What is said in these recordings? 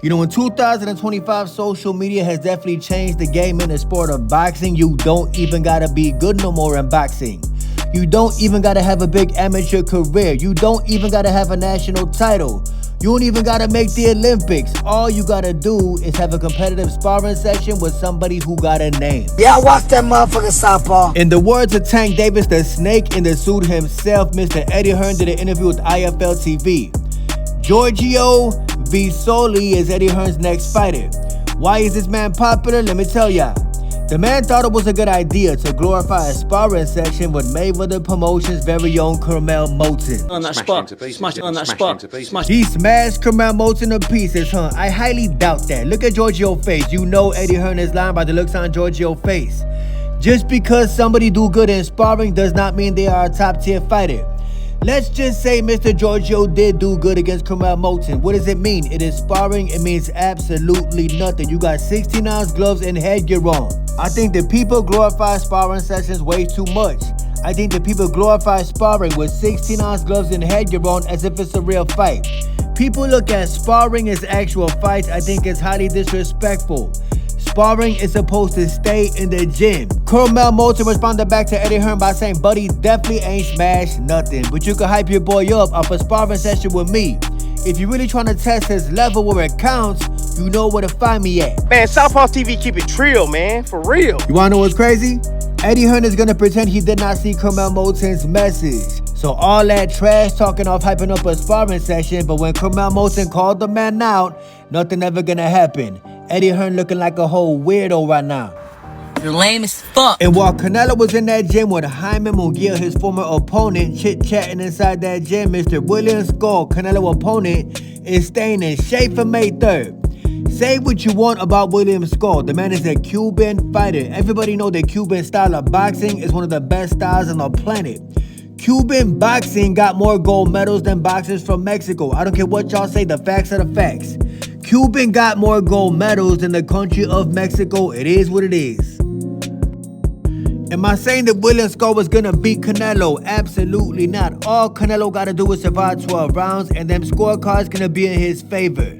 You know, in 2025, social media has definitely changed the game in the sport of boxing. You don't even gotta be good no more in boxing. You don't even gotta have a big amateur career. You don't even gotta have a national title. You don't even gotta make the Olympics. All you gotta do is have a competitive sparring session with somebody who got a name. Yeah, watch that motherfucker southpaw. In the words of Tank Davis, the snake in the suit himself, Mr. Eddie Hearn did an interview with IFL TV. Giorgio Visoli is Eddie Hearn's next fighter. Why is this man popular? Let me tell ya. The man thought it was a good idea to glorify a sparring session with Mayweather Promotions' very own Curmel Moton. On that spot, smash it on that spot. He smashed Curmel Moton to pieces, huh? I highly doubt that. Look at Giorgio's face. You know Eddie Hearn is lying by the looks on Giorgio's face. Just because somebody do good in sparring does not mean they are a top tier fighter. Let's just say Mr. Giorgio did do good against Curmel Moton. What does it mean? It is sparring. It means absolutely nothing. You got 16-ounce gloves and headgear on. I think that people glorify sparring sessions way too much. I think that people glorify sparring with 16-ounce gloves and headgear on as if it's a real fight. People look at sparring as actual fights. I think it's highly disrespectful. Sparring is supposed to stay in the gym. Curmel Moton responded back to Eddie Hearn by saying, buddy definitely ain't smashed nothing, but you can hype your boy up off a sparring session with me. If you're really trying to test his level where it counts, you know where to find me at. Man, Southpaw TV keep it trill, man, for real. You wanna know what's crazy? Eddie Hearn is gonna pretend he did not see Curmel Moton's message. So all that trash talking off hyping up a sparring session, but when Curmel Moton called the man out, nothing ever gonna happen. Eddie Hearn looking like a whole weirdo right now. You're lame as fuck. And while Canelo was in that gym with Jaime Munguia, his former opponent, chit-chatting inside that gym, Mr. William Skull, Canelo opponent, is staying in shape for May 3rd. Say what you want about William Skull. The man is a Cuban fighter. Everybody know the Cuban style of boxing is one of the best styles on the planet. Cuban boxing got more gold medals than boxers from Mexico. I don't care what y'all say, the facts are the facts. Cuban got more gold medals than the country of Mexico. It is what it is. Am I saying that William Skull was gonna beat Canelo? Absolutely not. All Canelo gotta do is survive 12 rounds and them scorecards gonna be in his favor.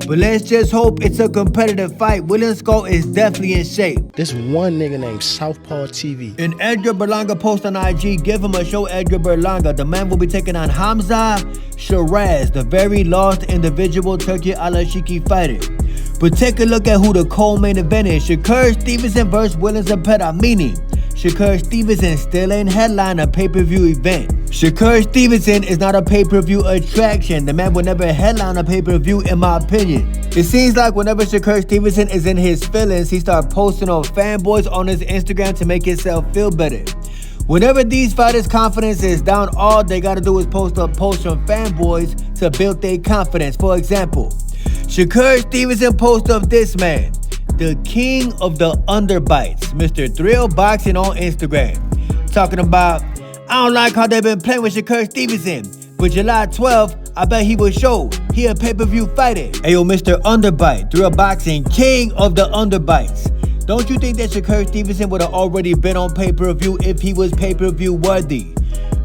But let's just hope it's a competitive fight. William Skull is definitely in shape. This one nigga named Southpaw TV. And Edgar Berlanga post on IG, give him a show, Edgar Berlanga. The man will be taking on Hamza Shiraz, the very lost individual Turkey Alashiki fighter. But take a look at who the co-main event is. Shakur Stevenson versus William Zepeda, meaning Shakur Stevenson still ain't headline a pay-per-view event. Shakur Stevenson is not a pay-per-view attraction. The man will never headline a pay-per-view in my opinion. It seems like whenever Shakur Stevenson is in his feelings, he starts posting on fanboys on his Instagram to make himself feel better. Whenever these fighters' confidence is down, all they gotta do is post up posts from fanboys to build their confidence. For example, Shakur Stevenson posts of this man, the king of the underbites, Mr. Thrill Boxing on Instagram, talking about, I don't like how they've been playing with Shakur Stevenson, but July 12th, I bet he will show he a pay-per-view fighter. Ayo, Mr. Underbite, Thrill Boxing, king of the underbites. Don't you think that Shakur Stevenson would have already been on pay-per-view if he was pay-per-view worthy?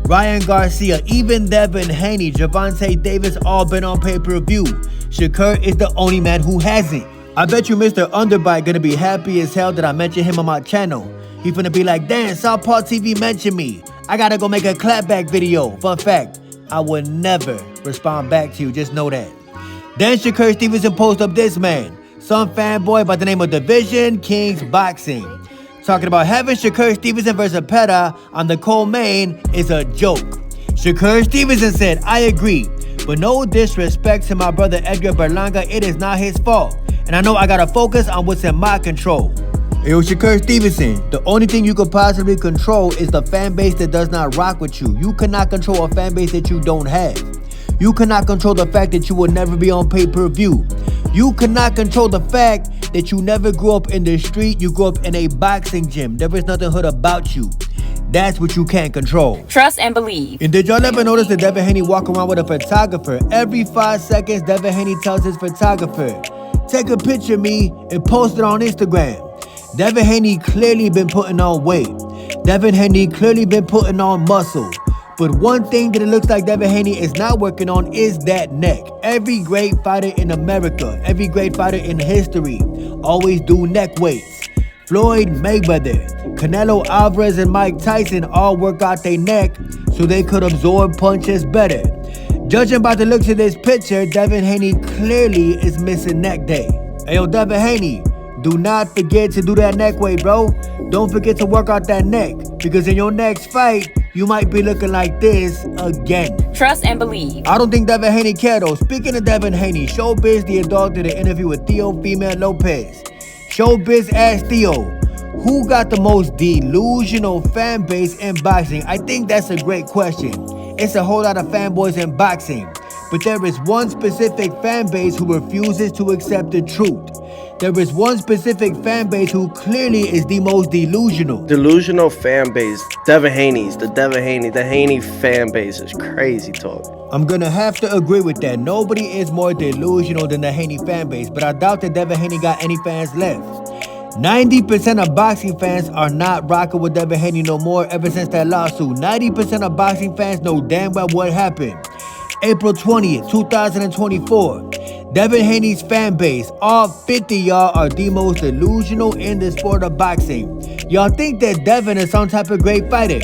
Ryan Garcia, even Devin Haney, Javante Davis all been on pay-per-view. Shakur is the only man who hasn't. I bet you Mr. Underbite gonna be happy as hell that I mentioned him on my channel. He finna be like, damn, Southpaw TV mentioned me. I gotta go make a clapback video. Fun fact, I would never respond back to you, just know that. Then Shakur Stevenson post up this man, some fanboy by the name of Division Kings Boxing, talking about having Shakur Stevenson versus Zepeda on the co-main is a joke. Shakur Stevenson said, I agree, but no disrespect to my brother Edgar Berlanga, it is not his fault. And I know I gotta focus on what's in my control. Yo, Shakur Stevenson, the only thing you could possibly control is the fan base that does not rock with you. You cannot control a fan base that you don't have. You cannot control the fact that you will never be on pay-per-view. You cannot control the fact that you never grew up in the street, you grew up in a boxing gym. There is nothing hood about you. That's what you can't control. Trust and believe. And did y'all ever notice that Devin Haney walk around with a photographer? Every 5 seconds, Devin Haney tells his photographer, take a picture of me and post it on Instagram. Devin Haney clearly been putting on weight. Devin Haney clearly been putting on muscle. But one thing that it looks like Devin Haney is not working on is that neck. Every great fighter in America, every great fighter in history always do neck weights. Floyd Mayweather, Canelo Alvarez, and Mike Tyson all work out their neck so they could absorb punches better. Judging by the looks of this picture, Devin Haney clearly is missing neck day. Ayo, Devin Haney, do not forget to do that neck weight, bro. Don't forget to work out that neck, because in your next fight, you might be looking like this again. Trust and believe. I don't think Devin Haney cared though. Speaking of Devin Haney, Showbiz the adult did an interview with Teofimo Lopez. Showbiz asked Theo, who got the most delusional fan base in boxing? I think that's a great question. It's a whole lot of fanboys in boxing, but there is one specific fan base who refuses to accept the truth. There is one specific fan base who clearly is the most delusional. Delusional fan base. Devin Haney's. The Haney fan base is crazy talk. I'm gonna have to agree with that. Nobody is more delusional than the Haney fan base, but I doubt that Devin Haney got any fans left. 90% of boxing fans are not rocking with Devin Haney no more ever since that lawsuit. 90% of boxing fans know damn well what happened. April 20th, 2024. Devin Haney's fan base, all 50 y'all, are the most delusional in the sport of boxing. Y'all think that Devin is some type of great fighter.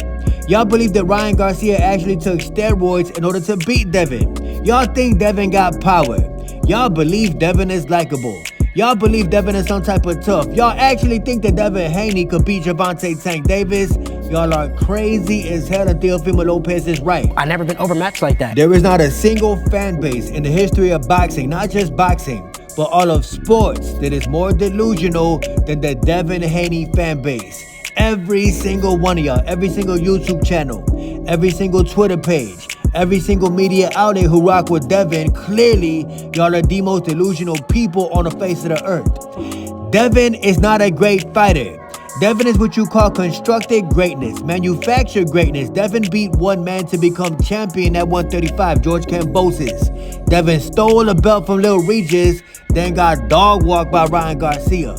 Y'all believe that Ryan Garcia actually took steroids in order to beat Devin. Y'all think Devin got power. Y'all believe Devin is likable. Y'all believe Devin is some type of tough. Y'all actually think that Devin Haney could beat Gervonta Tank Davis. Y'all are crazy as hell, and Teofimo Lopez is right. I never been overmatched like that. There is not a single fan base in the history of boxing, not just boxing, but all of sports, that is more delusional than the Devin Haney fan base. Every single one of y'all, every single YouTube channel, every single Twitter page, every single media outlet who rock with Devin, clearly y'all are the most delusional people on the face of the earth. Devin is not a great fighter. Devin is what you call constructed greatness, manufactured greatness. Devin beat one man to become champion at 135, George Kambosos. Devin stole a belt from Lil Regis, then got dog walked by Ryan Garcia.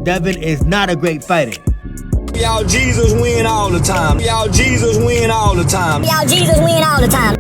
Devin is not a great fighter. Y'all Jesus win all the time. Y'all Jesus win all the time. Y'all Jesus win all the time.